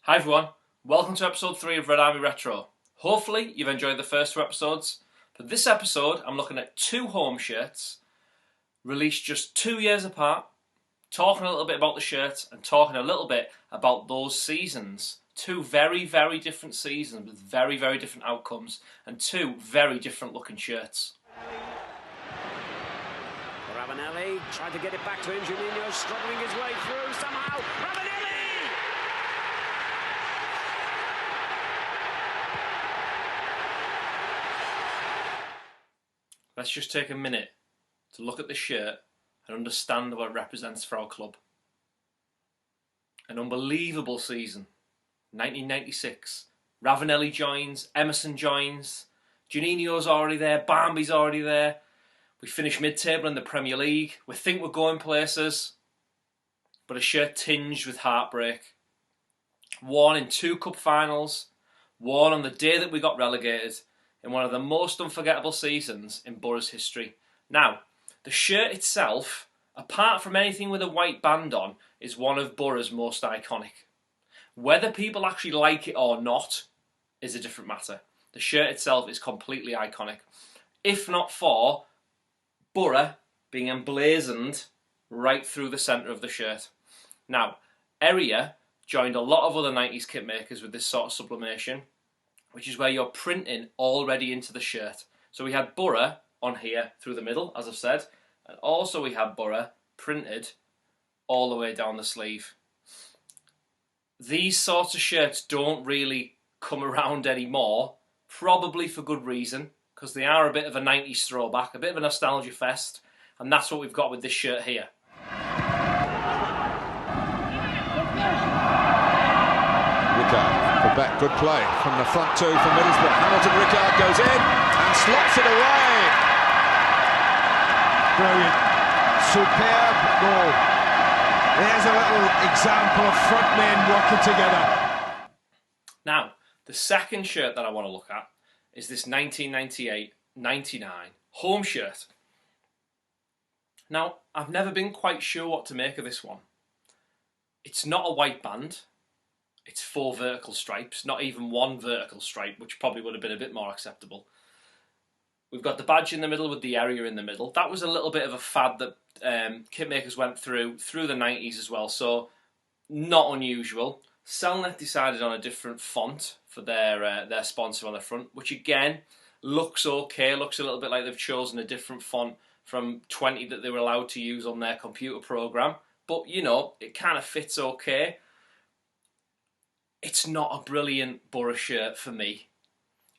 Hi everyone, welcome to episode 3 of Red Army Retro. Hopefully you've enjoyed the first 2 episodes. For this episode I'm looking at 2 home shirts released just 2 years apart, talking a little bit about the shirts and talking a little bit about those seasons. 2 very different seasons with very different outcomes and 2 very different looking shirts. Ravanelli tried to get it back to him. Juninho struggling his way through somehow. Ravanelli! Let's just take a minute to look at the shirt and understand what it represents for our club. An unbelievable season. 1996. Ravanelli joins, Emerson joins, Juninho's already there, Bambi's already there. We finish mid-table in the Premier League. We think we're going places. But a shirt tinged with heartbreak. Worn in 2 cup finals. Worn on the day that we got relegated. In one of the most unforgettable seasons in Boro's history. Now, the shirt itself, apart from anything with a white band on, is one of Boro's most iconic. Whether people actually like it or not is a different matter. The shirt itself is completely iconic. If not for Boro being emblazoned right through the centre of the shirt. Now, Area joined a lot of other 90s kit makers with this sort of sublimation, which is where you're printing already into the shirt. So we had Boro on here through the middle, as I've said, and also we had Boro printed all the way down the sleeve. These sorts of shirts don't really come around anymore, probably for good reason, because they are a bit of a 90s throwback, a bit of a nostalgia fest, and that's what we've got with this shirt here. Back, good play from the front 2 for Middlesbrough. Hamilton Ricard goes in and slots it away. Brilliant. Superb goal. There's a little example of front men working together. Now, the second shirt that I want to look at is this 1998-99 home shirt. Now, I've never been quite sure what to make of this one. It's not a white band. It's 4 vertical stripes, not even 1 vertical stripe, which probably would have been a bit more acceptable. We've got the badge in the middle with the area in the middle. That was a little bit of a fad that kit makers went through the 90s as well, so not unusual. Cellnet decided on a different font for their sponsor on the front, which again looks okay, looks a little bit like they've chosen a different font from 20 that they were allowed to use on their computer program. But, you know, it kind of fits okay. It's not a brilliant Boro shirt for me.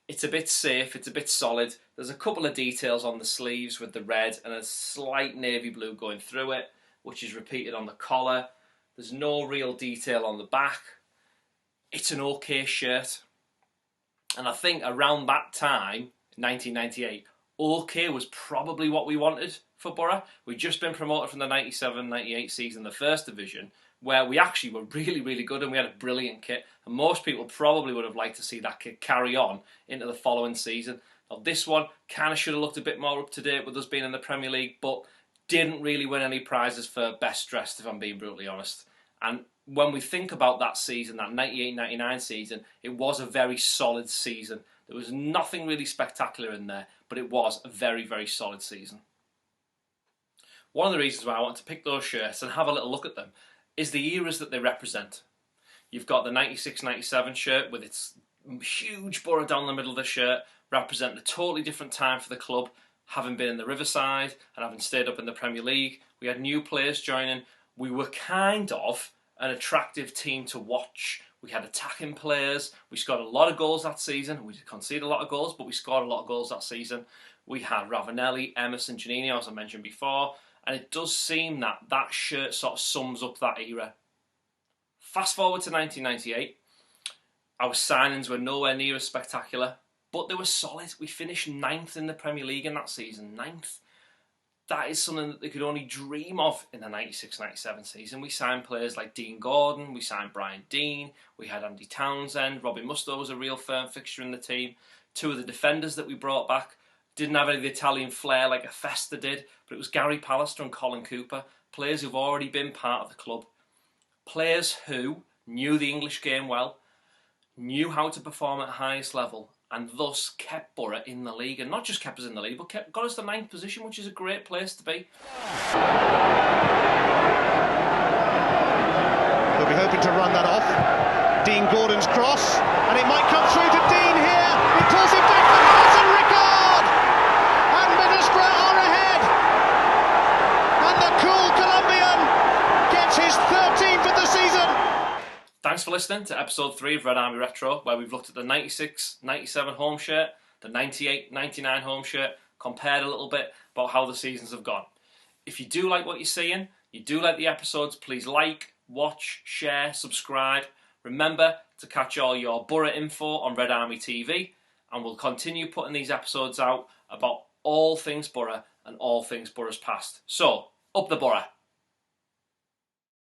It's a bit safe, it's a bit solid. There's a couple of details on the sleeves with the red and a slight navy blue going through it, which is repeated on the collar. There's no real detail on the back. It's an okay shirt. And I think around that time, 1998, okay was probably what we wanted for Boro. We'd just been promoted from the 97-98 season, the first division, where we actually were really good and we had a brilliant kit, and most people probably would have liked to see that kit carry on into the following season. Now this one kind of should have looked a bit more up to date with us being in the Premier League, but didn't really win any prizes for best dressed, if I'm being brutally honest. And when we think about that season, that 98-99 season, it was a very solid season. There was nothing really spectacular in there, but it was a very solid season. One of the reasons why I want to pick those shirts and have a little look at them is the eras that they represent. You've got the 96-97 shirt with its huge Boro down the middle of the shirt, representing a totally different time for the club, having been in the Riverside and having stayed up in the Premier League. We had new players joining. We were kind of an attractive team to watch. We had attacking players. We scored a lot of goals that season. We did concede a lot of goals, but we scored a lot of goals that season. We had Ravanelli, Emerson, Juninho, as I mentioned before. And it does seem that that shirt sort of sums up that era. Fast forward to 1998. Our signings were nowhere near as spectacular, but they were solid. We finished 9th in the Premier League in that season. 9th. That is something that they could only dream of in the 96-97 season. We signed players like Dean Gordon, we signed Brian Dean, we had Andy Townsend, Robbie Mustoe was a real firm fixture in the team. 2 of the defenders that we brought back didn't have any of the Italian flair like a Festa did, but it was Gary Pallister and Colin Cooper, players who've already been part of the club. Players who knew the English game well, knew how to perform at highest level, and thus kept Boro in the league. And not just kept us in the league, but got us to 9th position, which is a great place to be. They'll be hoping to run that off. Dean Gordon's cross, and it might come through to Dean here. He pulls it back for Martin Ricard, and Middlesbrough are ahead. And the cool Colombian gets his 13th of the season. Thanks for listening to episode 3 of Red Army Retro, where we've looked at the 96-97 home shirt, the 98-99 home shirt, compared a little bit about how the seasons have gone. If you do like what you're seeing, you do like the episodes, please like, watch, share, subscribe. Remember to catch all your Boro info on Red Army TV, and we'll continue putting these episodes out about all things Boro and all things Boro's past. So, up the Boro!